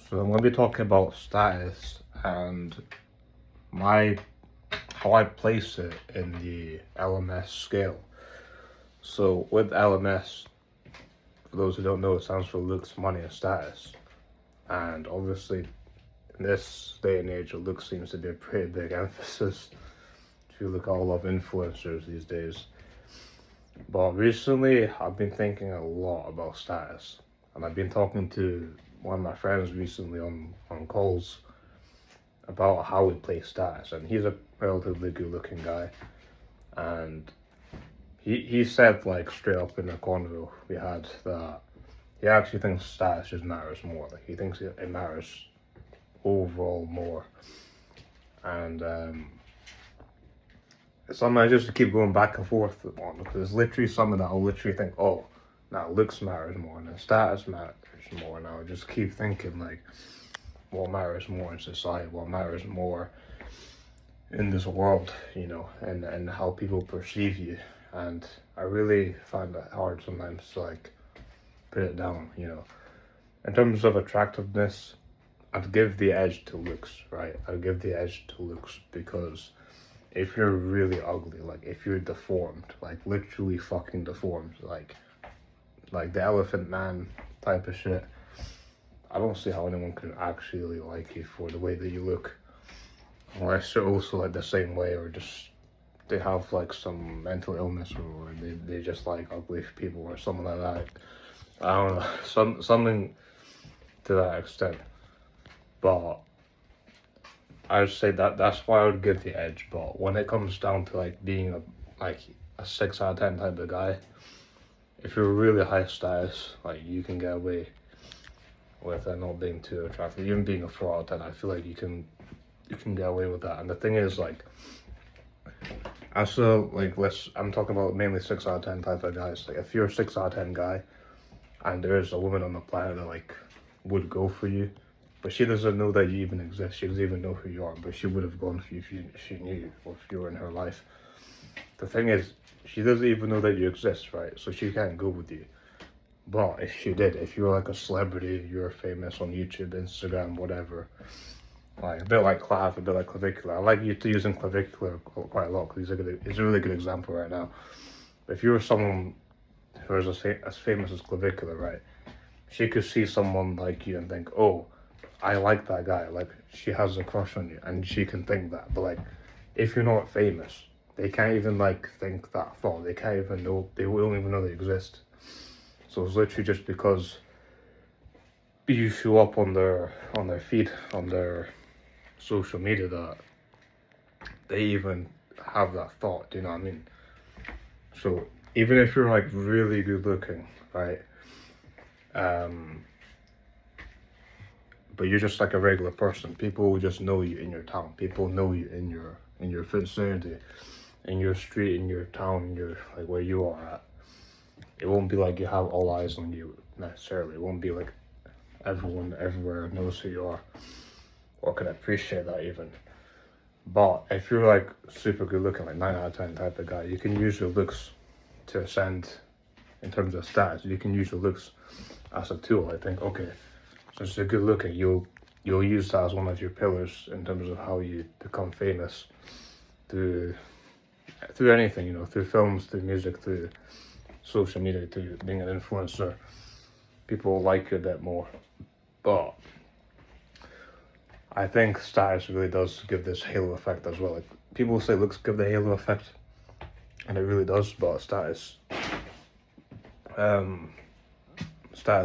So I'm going to be talking about status and my how I place it in the LMS scale. So with LMS, for those who don't know, it stands for looks, money, and status. And obviously, in this day and age, looks seems to be a pretty big emphasis. If you look at all of influencers these days. But recently, I've been thinking a lot about status, and I've been talking to one of my friends recently on calls about how we play status, and he's a relatively good-looking guy, and he said like straight up in the convo we had that he actually thinks status just matters more. Like he thinks it matters overall more, and it's something I just keep going back and forth on because it's literally something that I'll literally think, oh, now looks matters more and then status matters more, and I'll just keep thinking like, what matters more in society, what matters more in this world, and how people perceive you. And I really find it hard sometimes to like put it down, In terms of attractiveness, I'd give the edge to looks, right? I'd give the edge to looks because if you're really ugly, like if you're deformed, like literally fucking deformed, like the Elephant Man type of shit, I don't see how anyone can actually like you for the way that you look. Unless they're also like the same way, or just they have like some mental illness, or they just like ugly people or something like that. I don't know, something to that extent. But I would say that's why I would give the edge. But when it comes down to like being a 6 out of 10 type of guy, if you're really high status, like you can get away with it not being too attractive. Even being a 4 out of 10, I feel like you can get away with that. And the thing is, like, I'm talking about mainly 6 out of 10 type of guys. Like, if you're a 6 out of 10 guy, and there's a woman on the planet that like would go for you, but she doesn't know that you even exist. She doesn't even know who you are, but she would have gone for you if she knew you, or if you were in her life. The thing is, she doesn't even know that you exist, right? So she can't go with you. But if she did, if you were like a celebrity, you're famous on YouTube, Instagram, whatever, like a bit like Clav, a bit like Clavicular. I like you to using Clavicular quite a lot because it's a really good example right now. But if you were someone who is as famous as Clavicular, right, she could see someone like you and think, oh, I like that guy. Like she has a crush on you, and she can think that. But like, if you're not famous, they can't even like think that thought. They can't even know. They won't even know they exist. So it's literally just because you show up on their feed, on their social media, that they even have that thought. Do you know what I mean? So even if you're like really good looking, right? But you're just like a regular person. People will just know you in your town. People know you in your vicinity, in your street, in your town, in your like where you are at. It won't be like you have all eyes on you necessarily. It won't be like everyone everywhere knows who you are or can appreciate that even. But if you're like super good looking, like 9 out of 10 type of guy, you can use your looks to ascend in terms of stats. You can use your looks as a tool. I think, okay, since you're good looking, you'll use that as one of your pillars in terms of how you become famous through anything, through films, through music, through social media, to being an influencer. People will like you a bit more. But I think status really does give this halo effect as well. Like people say looks give the halo effect, and it really does, but status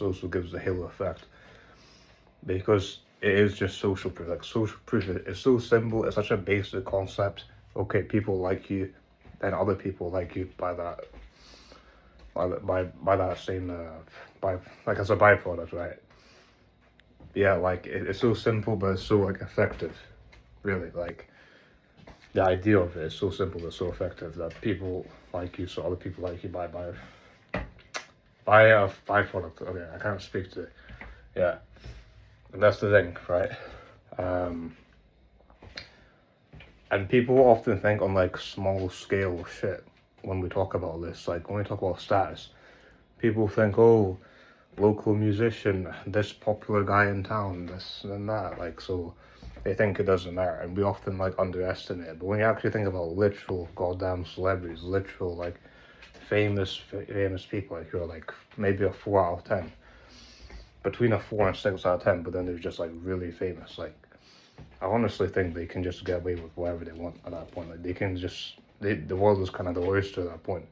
also gives the halo effect because it is just social proof. Like social proof is so simple, it's such a basic concept. Okay, people like you, then other people like you by that same like as a byproduct, right? Yeah, like it's so simple, but it's so like effective. Really, like the idea of it is so simple but so effective that people like you, so other people like you by a byproduct. Okay, I can't speak to it. Yeah, and that's the thing, right? And people often think on like small scale shit when we talk about this. Like when we talk about status, people think, oh, local musician, this popular guy in town, this and that. Like, so they think it doesn't matter, and we often like underestimate it. But when you actually think about literal goddamn celebrities, literal like famous people, like you're like maybe a 4 out of 10, between a 4 and 6 out of 10. But then they're just like really famous. Like, I honestly think they can just get away with whatever they want at that point. Like, they can just the world is kind of the oyster at that point.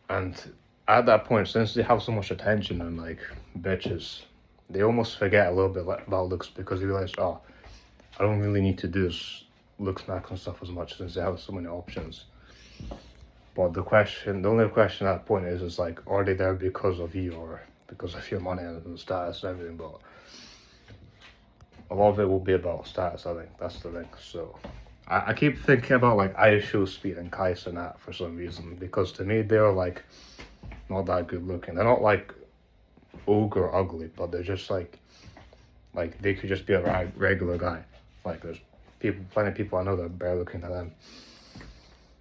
And at that point, since they have so much attention and like bitches, they almost forget a little bit about looks, because they realize, oh, I don't really need to do this looks max and stuff as much, since they have so many options. But the only question at that point is like, are they there because of you or because of your money and status and everything? But a lot of it will be about status, I think. That's the thing. So I keep thinking about like IShowSpeed and Kai Cenat for some reason, because to me they're like not that good looking. They're not like ogre ugly, but they're just like they could just be a regular guy. Like, there's plenty of people I know that are better looking than them,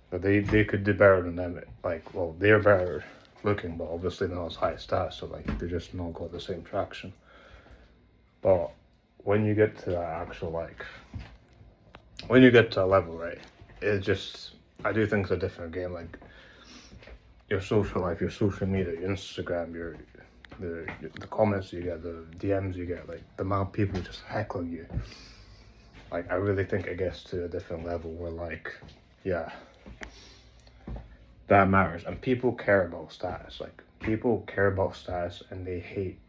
but they could do better than them. Like, well, they're better looking, but obviously they're not as high stats, so like they're just not got the same traction. But when you get to that actual when you get to a level, right, I do think it's a different game. Like, your social life, your social media, your Instagram, the comments you get, the DMs you get, like the amount of people just heckling you. Like, I really think it gets to a different level where, like, yeah, that matters. And people care about status. Like, people care about status, and they hate,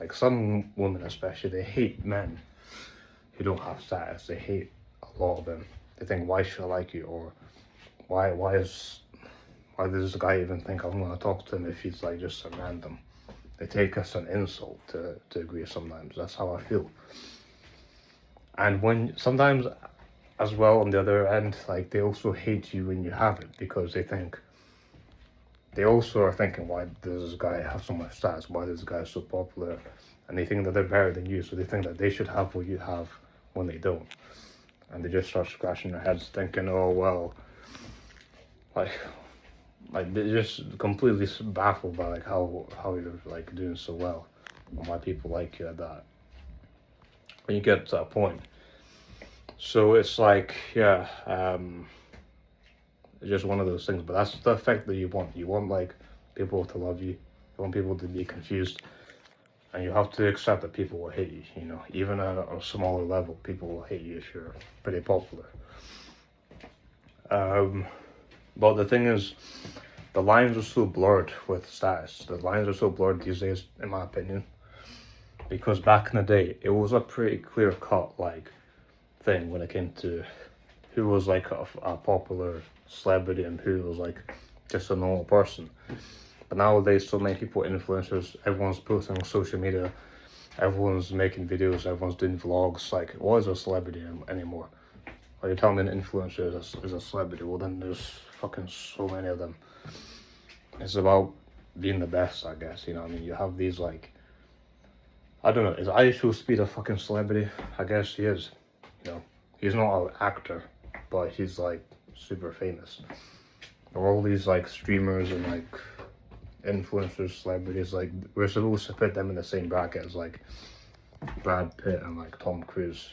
like, some women especially, they hate men who don't have status. They hate a lot of them. They think, why should I like you? Or why does this guy even think I'm gonna talk to him if he's like just a random? They take us an insult to agree sometimes. That's how I feel. And when sometimes as well, on the other end, like, they also hate you when you have it, because they also are thinking, why does this guy have so much stats? Why is this guy so popular? And they think that they're better than you, so they think that they should have what you have when they don't. And they just start scratching their heads thinking, oh, well, like they're just completely baffled by like how you're like doing so well, and why people like you at that. When you get to that point. So it's like, yeah, it's just one of those things. But that's the effect that you want. You want like people to love you. You want people to be confused, and you have to accept that people will hate you. You know, even at a smaller level, people will hate you if you're pretty popular. But the thing is, the lines are so blurred with status. The lines are so blurred these days, in my opinion. Because back in the day, it was a pretty clear-cut like thing when it came to who was like a popular celebrity and who was like just a normal person. But nowadays, so many people, influencers, everyone's posting on social media, everyone's making videos, everyone's doing vlogs. Like, what is a celebrity anymore? Are you telling me an influencer is a celebrity? Well, then there's fucking so many of them. It's about being the best, I guess. You know what I mean? You have these like, I don't know, is IShowSpeed a fucking celebrity? I guess he is. You know, he's not an actor, but he's like super famous. There are all these like streamers and like influencers, celebrities. Like, we're supposed to put them in the same bracket as like Brad Pitt and like Tom Cruise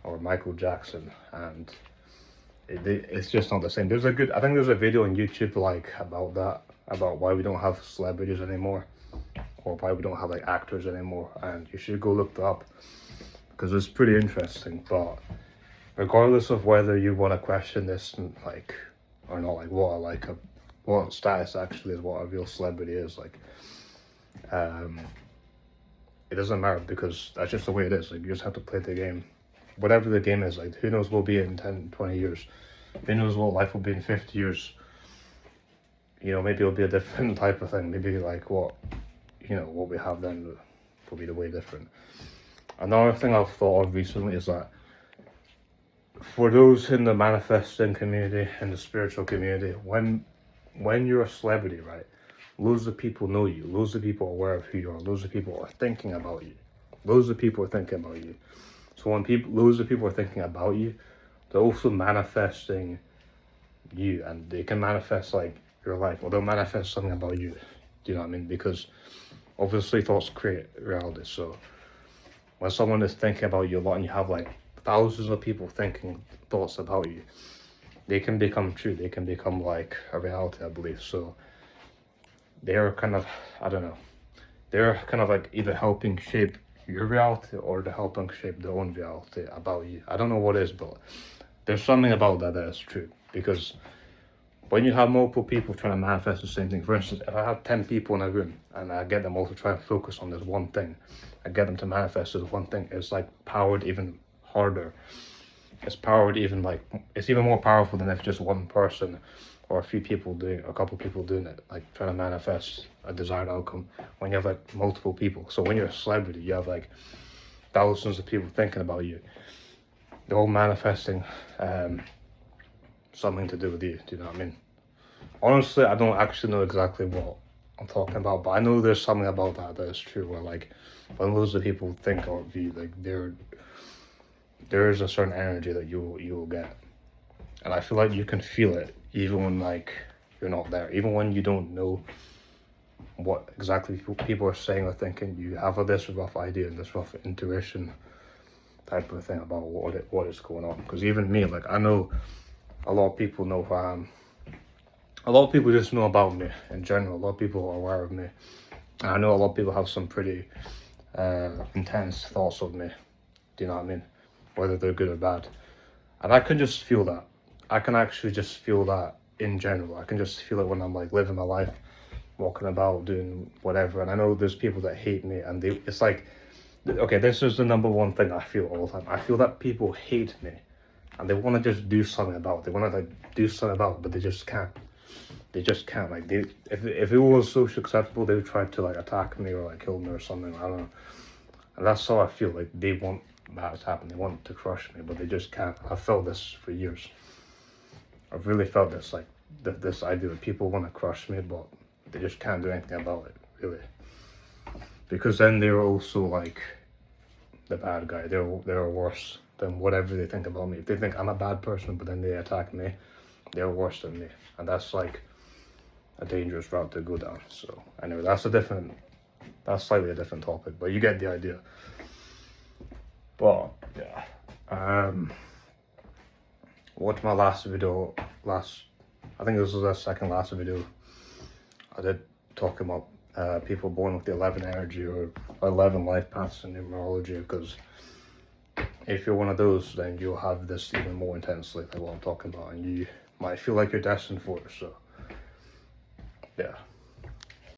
or Michael Jackson, and it's just not the same. I think there's a video on YouTube like about that, about why we don't have celebrities anymore, or why we don't have like actors anymore, and you should go look that up, because it's pretty interesting. But regardless of whether you want to question this like or not, like what status actually is, what a real celebrity is, like it doesn't matter, because that's just the way it is. Like, you just have to play the game, whatever the game is. Like, who knows what will be in 10-20 years, who knows what life will be in 50 years. You know, maybe it'll be a different type of thing. Maybe like what we have then will be the way different. Another thing I've thought of recently is that for those in the manifesting community and the spiritual community, when you're a celebrity, right, loads of people know you, loads of people are aware of who you are, loads of people are thinking about you, loads of people are thinking about you. So when loads of people are thinking about you, they're also manifesting you, and they can manifest like your life, or they'll manifest something about you. Do you know what I mean? Because Obviously, thoughts create reality. So when someone is thinking about you a lot and you have like thousands of people thinking thoughts about you, they can become true. They can become like a reality, I believe. So they're kind of, I don't know, they're kind of like either helping shape your reality or they're helping shape their own reality about you. I don't know what it is, but there's something about that that is true. Because when you have multiple people trying to manifest the same thing, for instance, if I have 10 people in a room and I get them all to try and focus on this one thing, I get them to manifest this one thing, it's like powered even harder. It's powered even like, it's even more powerful than if just one person or a few people doing, a couple people doing it, like trying to manifest a desired outcome when you have like multiple people. So when you're a celebrity, you have like thousands of people thinking about you. They're all manifesting something to do with you. Do you know what I mean? Honestly, I don't actually know exactly what I'm talking about, but I know there's something about that that is true. Where like when loads of people think of you, like there is a certain energy that you will get, and I feel like you can feel it even when like you're not there, even when you don't know what exactly people are saying or thinking. You have this rough idea and this rough intuition type of thing about what is going on. Because even me, like I know a lot of people know who I am. A lot of people just know about me in general. A lot of people are aware of me. And I know a lot of people have some pretty intense thoughts of me. Do you know what I mean? Whether they're good or bad. And I can just feel that. I can actually just feel that in general. I can just feel it when I'm like living my life, walking about, doing whatever. And I know there's people that hate me and it's like, okay, this is the number one thing I feel all the time. I feel that people hate me and they want to just do something about it. They want to like do something about it, but they just can't. They just can't. Like if it was socially acceptable, they would try to like attack me or like kill me or something. I don't know. And that's how I feel. Like they want that to happen. They want to crush me, but they just can't. I've felt this for years. I've really felt this, like this idea that people want to crush me, but they just can't do anything about it, really. Because then they're also like the bad guy. They're worse than whatever they think about me. If they think I'm a bad person, but then they attack me, they're worse than me, and that's like a dangerous route to go down. So anyway, that's slightly a different topic, but you get the idea. But yeah, watch my last video. I think this was the second last video I did talking about people born with the 11 energy or 11 life paths in numerology. Because if you're one of those, then you'll have this even more intensely, like what I'm talking about, and you might feel like you're destined for it. So yeah.